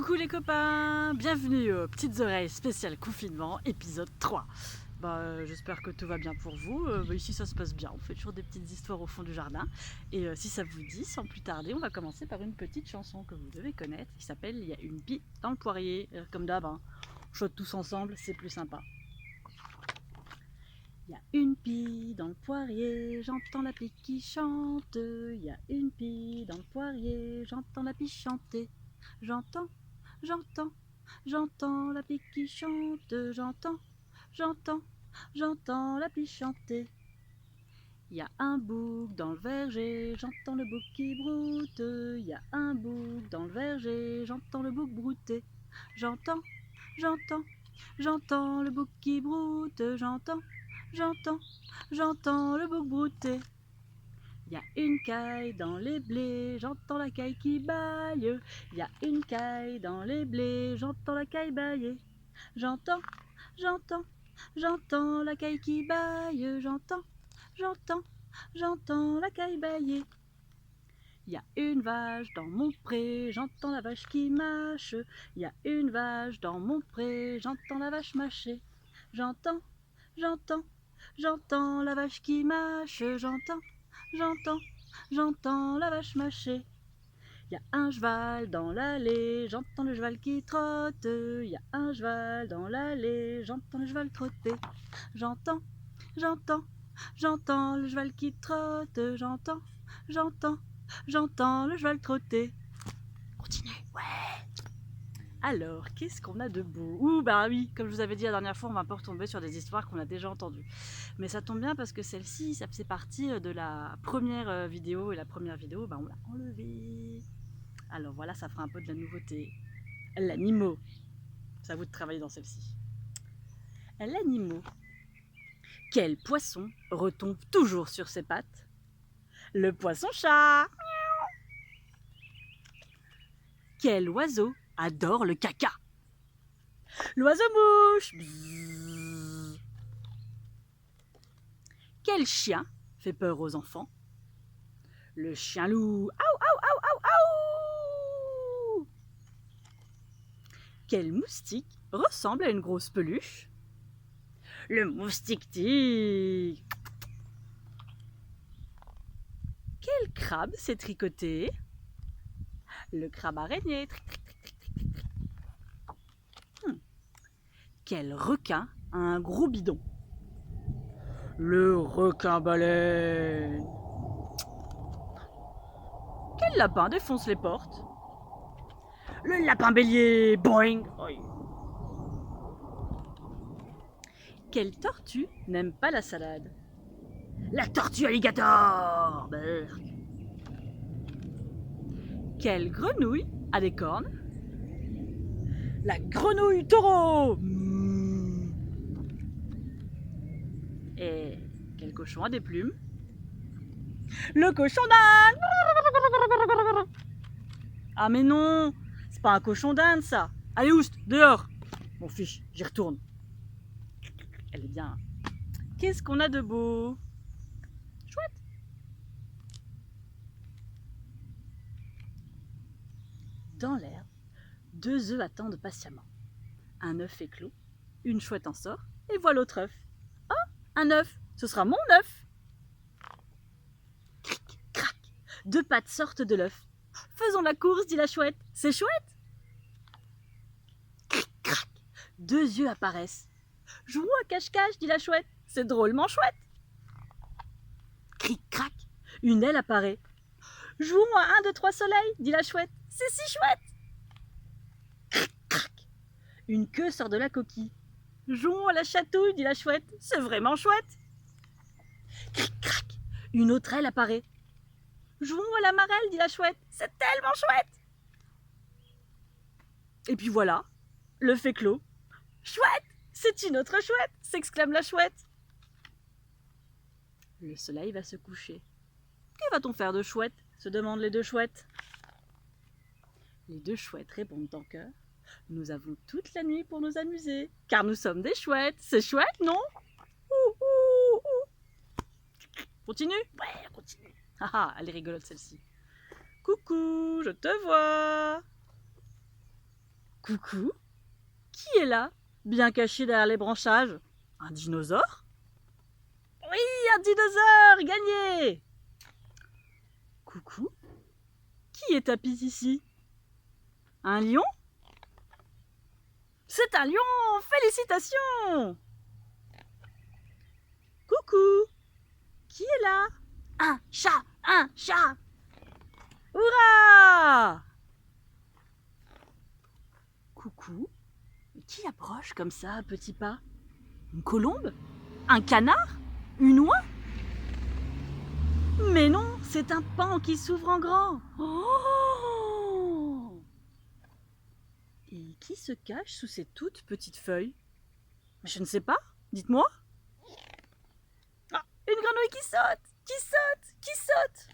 Coucou les copains, bienvenue aux Petites Oreilles spécial confinement, épisode 3. J'espère que tout va bien pour vous. Ici ça se passe bien, on fait toujours des petites histoires au fond du jardin. Et si ça vous dit, sans plus tarder, on va commencer par une petite chanson que vous devez connaître qui s'appelle Il y a une pie dans le poirier. Comme d'hab, hein, on chante tous ensemble, c'est plus sympa. Il y a une pie dans le poirier, j'entends la pie qui chante. Il y a une pie dans le poirier, j'entends la pie chanter. J'entends, j'entends, j'entends la pie qui chante. J'entends, j'entends, j'entends la pie chanter. Il y a un bouc dans le verger, j'entends le bouc qui broute. Il y a un bouc dans le verger, j'entends le bouc brouter. J'entends, j'entends, j'entends le bouc qui broute. J'entends, j'entends, j'entends le bouc brouter. Il y a une caille dans les blés, j'entends la caille qui bâille. Il y a une caille dans les blés, j'entends la caille bâiller. J'entends, j'entends, j'entends la caille qui bâille. J'entends, j'entends, j'entends la caille bâiller. Il y a une vache dans mon pré, j'entends la vache qui mâche. Il y a une vache dans mon pré, j'entends la vache mâcher. J'entends, j'entends, j'entends la vache qui mâche. J'entends, j'entends, j'entends la vache mâcher. Il y a un cheval dans l'allée, j'entends le cheval qui trotte. Il y a un cheval dans l'allée, j'entends le cheval trotter. J'entends, j'entends, j'entends le cheval qui trotte. J'entends, j'entends, j'entends le cheval trotter. Continue, ouais. Alors, qu'est-ce qu'on a de beau? Oui, comme je vous avais dit la dernière fois, on va un peu retomber sur des histoires qu'on a déjà entendues. Mais ça tombe bien parce que celle-ci, ça faisait partie de la première vidéo. Et la première vidéo, on l'a enlevée. Alors voilà, ça fera un peu de la nouveauté. L'animaux. C'est à vous de travailler dans celle-ci. L'animaux. Quel poisson retombe toujours sur ses pattes? Le poisson-chat. Quel oiseau adore le caca? L'oiseau-mouche. Quel chien fait peur aux enfants? Le chien-loup. Aou, aou, aou, aou, aou. Quel moustique ressemble à une grosse peluche? Le moustique-tigre. Quel crabe s'est tricoté? Le crabe araignée. Quel requin a un gros bidon? Le requin-baleine. Quel lapin défonce les portes? Le lapin bélier. Boing. Quelle tortue n'aime pas la salade? La tortue alligator. Berk. Quelle grenouille a des cornes? La grenouille taureau. Et quel cochon a des plumes? Le cochon d'Inde. Ah mais non, c'est pas un cochon d'Inde ça. Allez oust, dehors. Mon fiche, j'y retourne. Elle est bien. Qu'est-ce qu'on a de beau? Chouette. Dans l'herbe, 2 œufs attendent patiemment. Un œuf éclot, une chouette en sort, et voilà l'autre œuf. Oh, un œuf, ce sera mon œuf. Cric, crac, 2 pattes sortent de l'œuf. Faisons la course, dit la chouette. C'est chouette. Cric, crac, 2 yeux apparaissent. Jouons à cache-cache, dit la chouette. C'est drôlement chouette. Cric, crac, une aile apparaît. Jouons à 1, 2, 3 soleils, dit la chouette. C'est si chouette. Cric, crac, une queue sort de la coquille. Jouons à la chatouille, dit la chouette. C'est vraiment chouette. Cric, crac, une autre aile apparaît. Jouons à la marelle, dit la chouette. C'est tellement chouette. Et puis voilà, l'œuf est clos. Chouette, c'est une autre chouette, s'exclame la chouette. Le soleil va se coucher. Que va-t-on faire de chouette? Se demandent les 2 chouettes. Les 2 chouettes répondent en chœur. Nous avons toute la nuit pour nous amuser, car nous sommes des chouettes. C'est chouette, non? Ouh, ouh, ouh. Continue? Ouais, continue. Ah, elle est rigolote celle-ci. Coucou, je te vois. Coucou, qui est là, bien caché derrière les branchages? Un dinosaure? Oui, un dinosaure, gagné! Coucou, qui est tapis ici? Un lion? C'est un lion! Félicitations! Coucou, qui est là? Un chat! Un chat! Hurrah! Coucou, qui approche comme ça à petits pas? Une colombe? Un canard? Une oie? Mais non, c'est un paon qui s'ouvre en grand. Oh! Et qui se cache sous ces toutes petites feuilles? Je ne sais pas, dites-moi. Ah, une grenouille qui saute, qui saute, qui saute.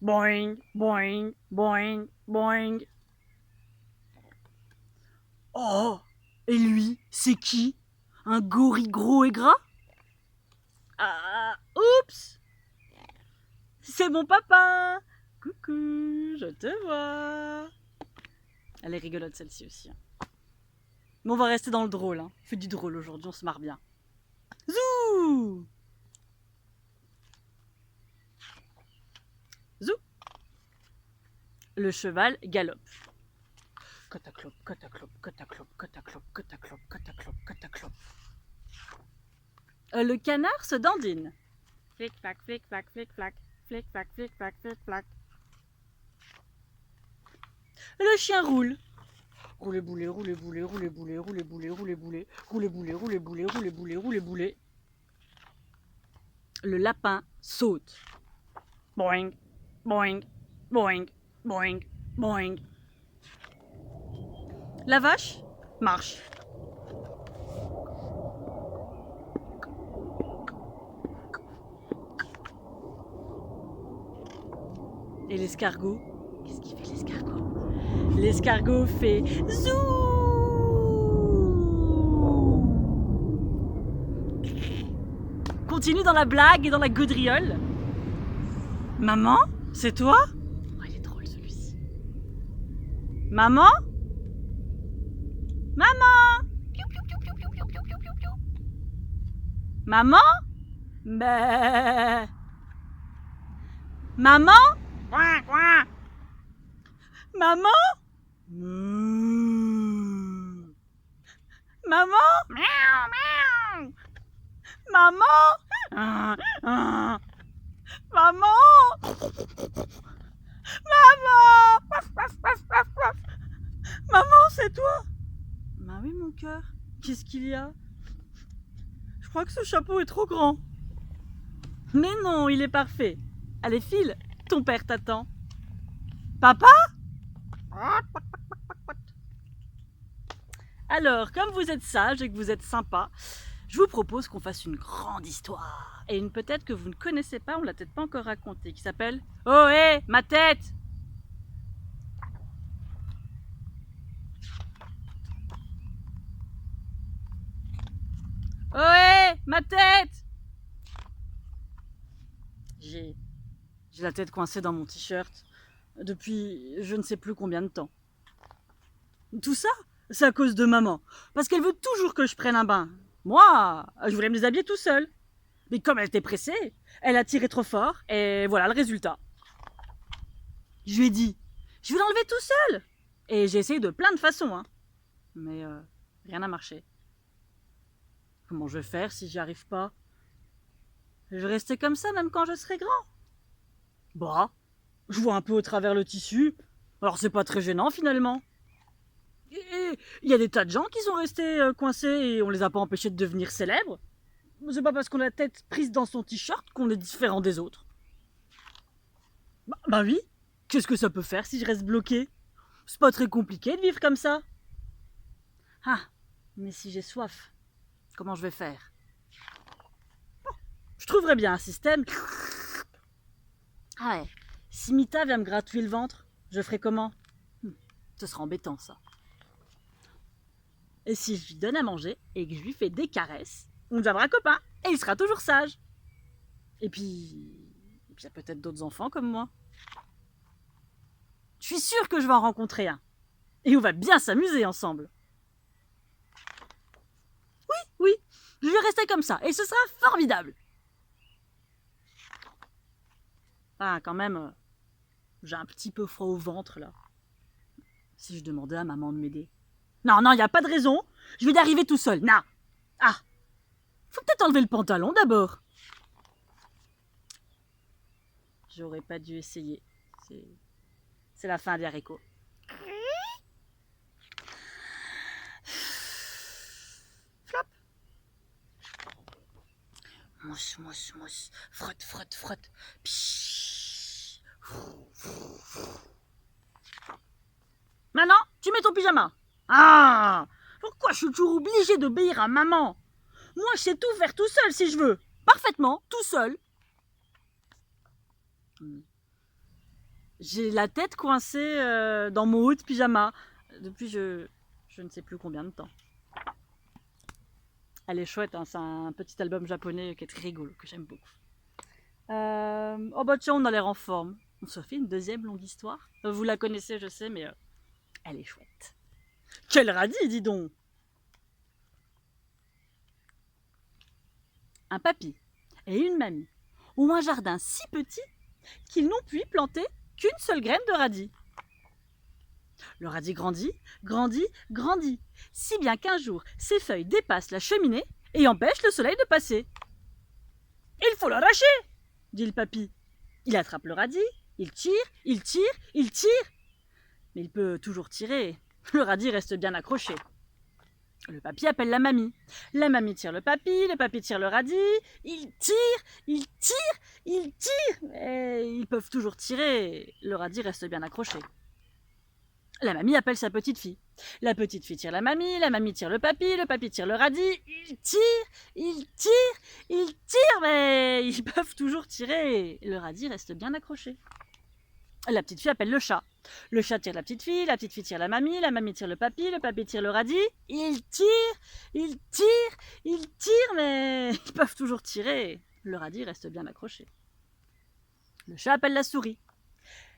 Boing, boing, boing, boing. Oh, et lui, c'est qui? Un gorille gros et gras? Ah, oups! C'est mon papa! Coucou, je te vois! Elle est rigolote celle-ci aussi. Mais on va rester dans le drôle. On fait du drôle aujourd'hui, on se marre bien. Zou! Zou! Le cheval galope. Cotaclope, cotaclope, cotaclope, cotaclope, cotaclope, cotaclope, cotaclope. Le canard se dandine. Flic-flac, flic-flac, flic-flac, flic-flac, flic-flac, flic-flac. Le chien roule. Roulez boulet, roulez boulet, roulez boulet, roulez boulet, roulez boulet, roulez boulet, roulez boulet, roulez boulet, roulez boulet. Le lapin saute. Boing, boing, boing, boing, boing. La vache marche. Et l'escargot, qu'est-ce qu'il fait l'escargot? L'escargot fait zou! Continue dans la blague et dans la gaudriole. Maman, c'est toi? Oh, il est drôle celui-ci. Maman? Maman? Maman? Bah. Maman? Quoi, quoi? Maman? Mmh. Maman? Miaou, miaou. Maman? Maman? Maman? Maman, c'est toi? Bah oui, mon cœur. Qu'est-ce qu'il y a? Je crois que ce chapeau est trop grand. Mais non, il est parfait. Allez, file, ton père t'attend. Papa? Alors, comme vous êtes sage et que vous êtes sympa, je vous propose qu'on fasse une grande histoire. Et une peut-être que vous ne connaissez pas, on l'a peut-être pas encore racontée, qui s'appelle « Oh hé, ma tête !» Oh hé, ma tête! J'ai la tête coincée dans mon t-shirt depuis je ne sais plus combien de temps. Tout ça, c'est à cause de maman. Parce qu'elle veut toujours que je prenne un bain. Moi, je voulais me déshabiller tout seul. Mais comme elle était pressée, elle a tiré trop fort et voilà le résultat. Je lui ai dit, je vais l'enlever tout seul. Et j'ai essayé de plein de façons. Mais rien n'a marché. Comment je vais faire si j'y arrive pas? Je vais rester comme ça même quand je serai grand. Bah, je vois un peu au travers le tissu. Alors c'est pas très gênant finalement. Et il y a des tas de gens qui sont restés coincés et on les a pas empêchés de devenir célèbres. C'est pas parce qu'on a la tête prise dans son t-shirt qu'on est différent des autres. Bah oui, qu'est-ce que ça peut faire si je reste bloqué? C'est pas très compliqué de vivre comme ça. Ah, mais si j'ai soif, comment je vais faire? Je trouverais bien un système. Ah ouais, si Mita vient me gratouiller le ventre, je ferai comment? Ce sera embêtant ça. Et si je lui donne à manger et que je lui fais des caresses, on deviendra copains et il sera toujours sage. Et puis il y a peut-être d'autres enfants comme moi. Je suis sûre que je vais en rencontrer un. Et on va bien s'amuser ensemble. Oui, je vais rester comme ça, et ce sera formidable. Ah, quand même, j'ai un petit peu froid au ventre, là. Si je demandais à maman de m'aider. Non, il n'y a pas de raison. Je vais y arriver tout seul. Non. Ah, faut peut-être enlever le pantalon d'abord. J'aurais pas dû essayer. C'est la fin des haricots. Flop. Mousse, mousse, mousse. Frotte, frotte, frotte. Pshhh. Maintenant, tu mets ton pyjama. Ah, pourquoi je suis toujours obligée d'obéir à maman? Moi, je sais tout faire tout seul si je veux. Parfaitement, tout seul. J'ai la tête coincée dans mon haut de pyjama depuis je ne sais plus combien de temps. Elle est chouette, hein, c'est un petit album japonais qui est très rigolo, que j'aime beaucoup. Oh bah tiens, on a l'air en forme. On se fait une deuxième longue histoire. Vous la connaissez, je sais, mais elle est chouette. Quel radis, dis donc! Un papy et une mamie ont un jardin si petit qu'ils n'ont pu y planter qu'une seule graine de radis. Le radis grandit, grandit, grandit, si bien qu'un jour, ses feuilles dépassent la cheminée et empêchent le soleil de passer. « Il faut l'arracher !» dit le papy. Il attrape le radis, il tire, il tire, il tire. Mais il peut toujours tirer. Le radis reste bien accroché. Le papy appelle la mamie. La mamie tire le papy tire le radis. Il tire, il tire, il tire. Mais ils peuvent toujours tirer. Le radis reste bien accroché. La mamie appelle sa petite fille. La petite fille tire la mamie tire le papy tire le radis. Il tire, il tire, il tire, mais ils peuvent toujours tirer. Le radis reste bien accroché. La petite fille appelle le chat. Le chat tire la petite fille tire la mamie tire le papy tire le radis. Il tire, il tire, il tire, mais ils peuvent toujours tirer. Le radis reste bien accroché. Le chat appelle la souris.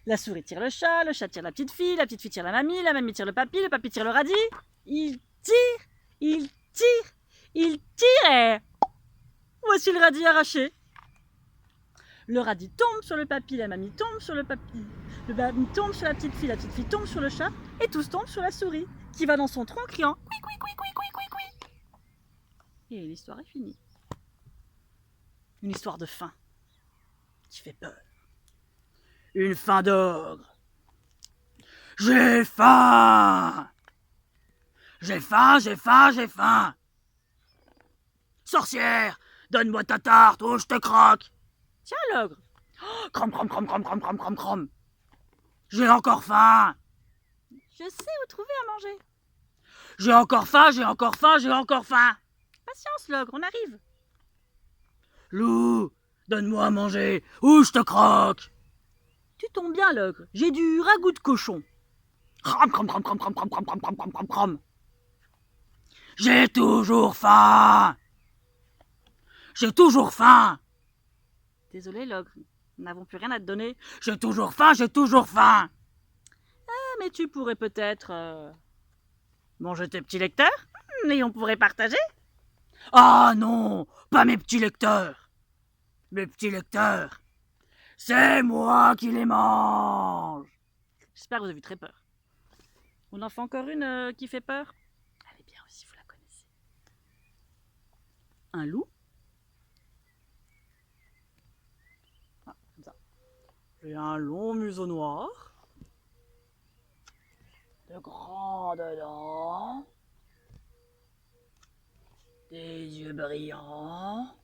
La souris tire le chat tire la petite fille tire la mamie tire le papy tire le radis. Il tire, il tire, il tire et... Voici le radis arraché. Le radis tombe sur le papy, la mamie tombe sur le papy. Le papy tombe sur la petite fille tombe sur le chat et tous tombent sur la souris qui va dans son tronc criant « Couic, couic, couic, couic, couic, couic, couic ». Et l'histoire est finie. Une histoire de faim qui fait peur. Une faim d'ogre. J'ai faim. J'ai faim, j'ai faim, j'ai faim. Sorcière, donne-moi ta tarte ou je te croque. Tiens, l'ogre. Oh, crom, crom, crom, crom, crom, crom, crom, crom. J'ai encore faim. Je sais où trouver à manger. J'ai encore faim, j'ai encore faim, j'ai encore faim. Patience, l'ogre, on arrive. Loup, donne-moi à manger ou je te croque. Tu tombes bien, l'ogre. J'ai du ragoût de cochon. Crom, crom, crom, crom, crom, crom, crom, crom, crom, crom, crom, crom. J'ai toujours faim. J'ai toujours faim. Désolé, l'ogre. Nous n'avons plus rien à te donner. J'ai toujours faim, j'ai toujours faim. Ah, mais tu pourrais peut-être manger tes petits lecteurs et on pourrait partager. Ah non, pas mes petits lecteurs. Mes petits lecteurs, c'est moi qui les mange. J'espère que vous avez eu très peur. On en fait encore une qui fait peur. Elle est bien aussi, vous la connaissez. Un loup. Ah, comme ça. Et un long museau noir. De grandes dents. Des yeux brillants.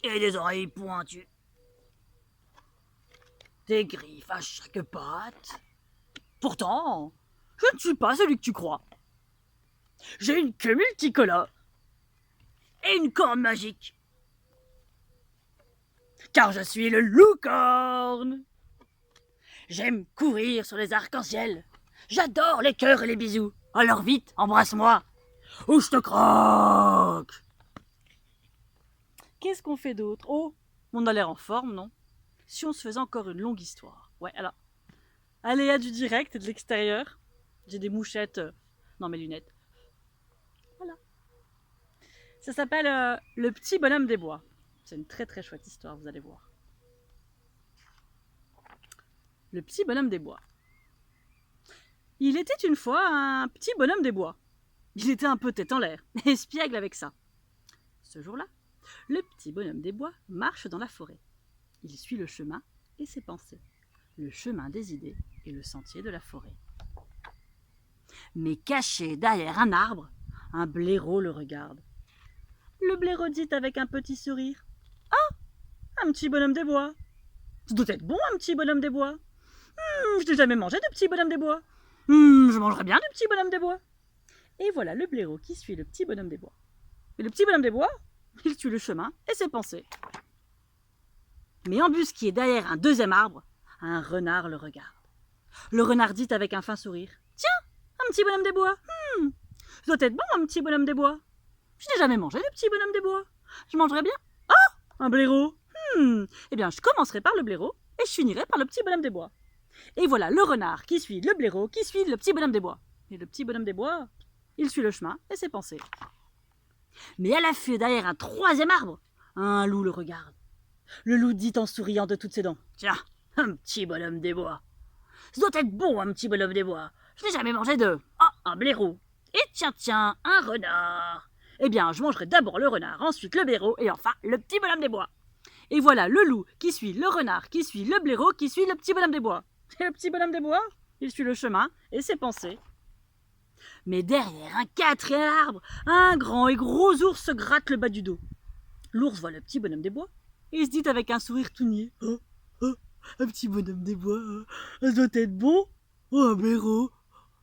Et des oreilles pointues. Des griffes à chaque patte. Pourtant, je ne suis pas celui que tu crois. J'ai une queue multicolore et une corne magique. Car je suis le loup-corne. J'aime courir sur les arcs-en-ciel. J'adore les cœurs et les bisous. Alors vite, embrasse-moi ou je te croque. Qu'est-ce qu'on fait d'autre? Oh, on a l'air en forme, non? Si on se faisait encore une longue histoire. Ouais, alors, Aléa du direct et de l'extérieur. J'ai des mouchettes dans mes lunettes. Voilà. Ça s'appelle Le petit bonhomme des bois. C'est une très très chouette histoire, vous allez voir. Le petit bonhomme des bois. Il était une fois un petit bonhomme des bois. Il était un peu tête en l'air, espiègle avec ça. Ce jour-là, le petit bonhomme des bois marche dans la forêt. Il suit le chemin et ses pensées. Le chemin des idées et le sentier de la forêt. Mais caché derrière un arbre, un blaireau le regarde. Le blaireau dit avec un petit sourire: « Ah, un petit bonhomme des bois. Ça doit être bon, un petit bonhomme des bois. Je n'ai jamais mangé de petit bonhomme des bois. Je mangerais bien du petit bonhomme des bois. » Et voilà le blaireau qui suit le petit bonhomme des bois. Et le petit bonhomme des bois, il suit le chemin et ses pensées. Mais embusqué derrière un deuxième arbre, un renard le regarde. Le renard dit avec un fin sourire: « Tiens, un petit bonhomme des bois. Ça doit être bon, un petit bonhomme des bois. Je n'ai jamais mangé de petit bonhomme des bois. Je mangerais bien. Ah, un blaireau. Eh bien, je commencerai par le blaireau et je finirai par le petit bonhomme des bois. » Et voilà le renard qui suit le blaireau, qui suit le petit bonhomme des bois. Et le petit bonhomme des bois, il suit le chemin et ses pensées. Mais à l'affût derrière un troisième arbre, un loup le regarde. Le loup dit en souriant de toutes ses dents: « Tiens, un petit bonhomme des bois. Ça doit être bon, un petit bonhomme des bois. Je n'ai jamais mangé de... Ah, un blaireau. Et tiens, un renard. Eh bien, je mangerai d'abord le renard, ensuite le blaireau et enfin le petit bonhomme des bois. » Et voilà le loup qui suit le renard, qui suit le blaireau, qui suit le petit bonhomme des bois. Et le petit bonhomme des bois, il suit le chemin et ses pensées. Mais derrière un quatrième arbre, un grand et gros ours se gratte le bas du dos. L'ours voit le petit bonhomme des bois et il se dit avec un sourire tout niais: « un petit bonhomme des bois, ça doit être bon. Oh, un blaireau.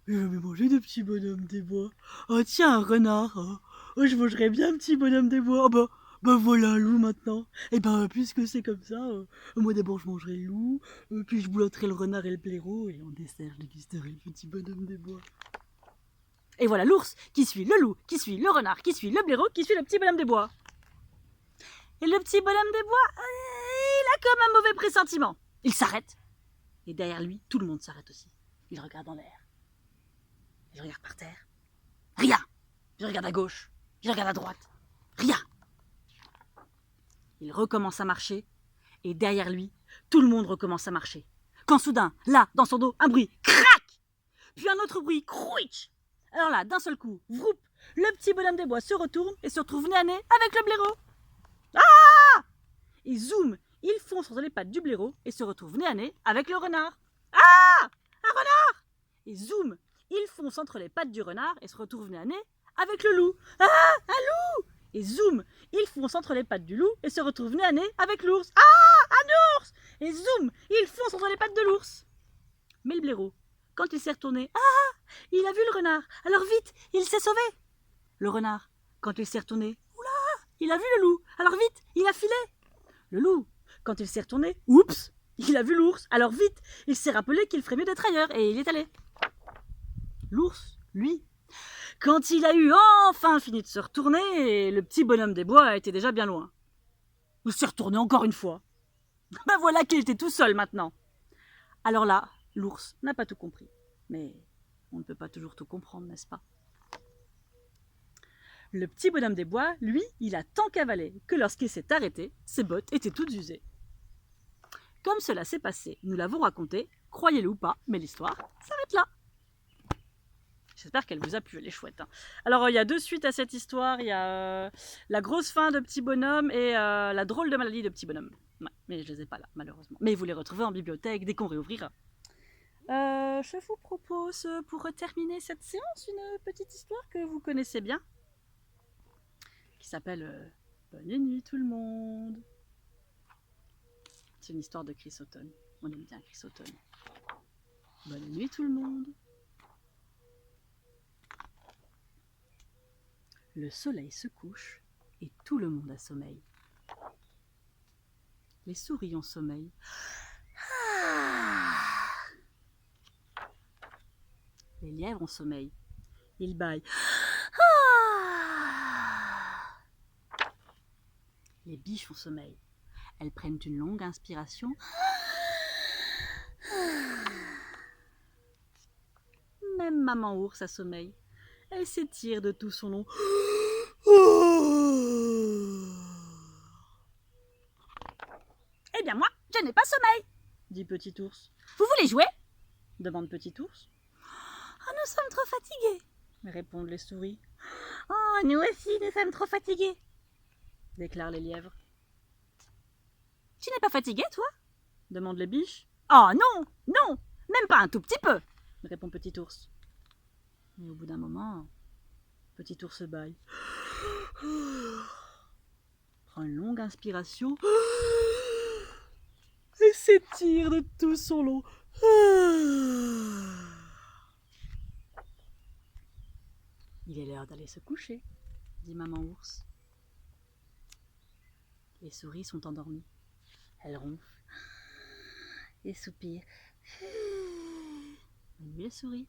J'ai jamais mangé de petit bonhomme des bois. Oh, tiens, un renard. Oh, je mangerais bien un petit bonhomme des bois. Oh, bah voilà un loup maintenant. Et ben, puisque c'est comme ça, moi d'abord je mangerai le loup, puis je boulotterai le renard et le blaireau, et en dessert je dégusterai le petit bonhomme des bois. » Et voilà l'ours qui suit le loup, qui suit le renard, qui suit le blaireau, qui suit le petit bonhomme des bois. Et le petit bonhomme des bois, il a comme un mauvais pressentiment. Il s'arrête. Et derrière lui, tout le monde s'arrête aussi. Il regarde en l'air. Il regarde par terre. Rien. Il regarde à gauche. Il regarde à droite. Rien. Il recommence à marcher. Et derrière lui, tout le monde recommence à marcher. Quand soudain, là, dans son dos, un bruit. Crac. Puis un autre bruit. Crouich. Alors là, d'un seul coup, vroup, le petit bonhomme des bois se retourne et se retrouve nez à nez avec le blaireau. Ah! Et zoom, il fonce entre les pattes du blaireau et se retrouve nez à nez avec le renard. Ah! Un renard! Et zoom, il fonce entre les pattes du renard et se retrouve nez à nez avec le loup. Ah! Un loup! Et zoom, il fonce entre les pattes du loup et se retrouve nez à nez avec l'ours. Ah! Un ours! Et zoom, il fonce entre les pattes de l'ours. Mais le blaireau, quand il s'est retourné, il a vu le renard, alors vite, il s'est sauvé. Le renard, quand il s'est retourné, oula, il a vu le loup, alors vite, il a filé. Le loup, quand il s'est retourné, oups, il a vu l'ours, alors vite, il s'est rappelé qu'il ferait mieux d'être ailleurs et il est allé. L'ours, lui, quand il a eu enfin fini de se retourner, le petit bonhomme des bois était déjà bien loin. Il s'est retourné encore une fois. Ben voilà qu'il était tout seul maintenant. Alors là, l'ours n'a pas tout compris. Mais on ne peut pas toujours tout comprendre, n'est-ce pas? Le petit bonhomme des bois, lui, il a tant cavalé que lorsqu'il s'est arrêté, ses bottes étaient toutes usées. Comme cela s'est passé, nous l'avons raconté, croyez-le ou pas, mais l'histoire s'arrête là. J'espère qu'elle vous a plu, elle est chouette. Alors, il y a deux suites à cette histoire. Il y a la grosse fin de Petit Bonhomme et la drôle de maladie de Petit Bonhomme. Ouais, mais je les ai pas là, malheureusement. Mais vous les retrouvez en bibliothèque dès qu'on réouvrira. Je vous propose, pour terminer cette séance, une petite histoire que vous connaissez bien, qui s'appelle Bonne nuit tout le monde. C'est une histoire de Chris Houghton. On aime bien Chris Houghton. Bonne nuit tout le monde. Le soleil se couche et tout le monde a sommeil. Les souris ont sommeil. Les lièvres ont sommeil. Ils bâillent. Les biches ont sommeil. Elles prennent une longue inspiration. Même maman ours a sommeil. Elle s'étire de tout son long. Eh bien moi, je n'ai pas sommeil, dit Petit ours. Vous voulez jouer? Demande Petit ours. Oh, nous sommes trop fatigués, répondent les souris. Oh, nous aussi, nous sommes trop fatigués, déclarent les lièvres. Tu n'es pas fatigué, toi? Demandent les biches. Oh non, non, même pas un tout petit peu, répond Petit ours. Mais au bout d'un moment, Petit ours bâille. Prend une longue inspiration et s'étire de tout son long. Il est l'heure d'aller se coucher, dit maman ours. Les souris sont endormies. Elles ronflent et soupirent. Bonne nuit les souris.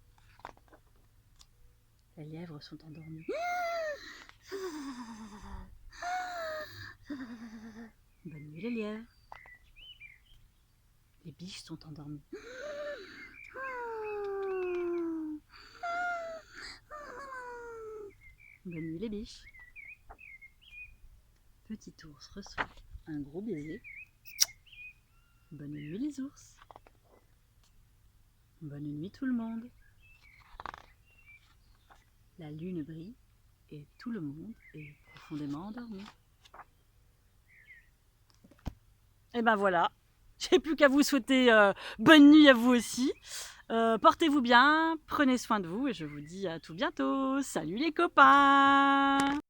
Les lièvres sont endormies. Bonne nuit les lièvres. Les biches sont endormies. Bonne nuit les biches. Petit ours reçoit un gros baiser. Bonne nuit les ours. Bonne nuit tout le monde. La lune brille et tout le monde est profondément endormi. Et ben voilà, j'ai plus qu'à vous souhaiter bonne nuit à vous aussi. Portez-vous bien, prenez soin de vous et je vous dis à tout bientôt. Salut les copains!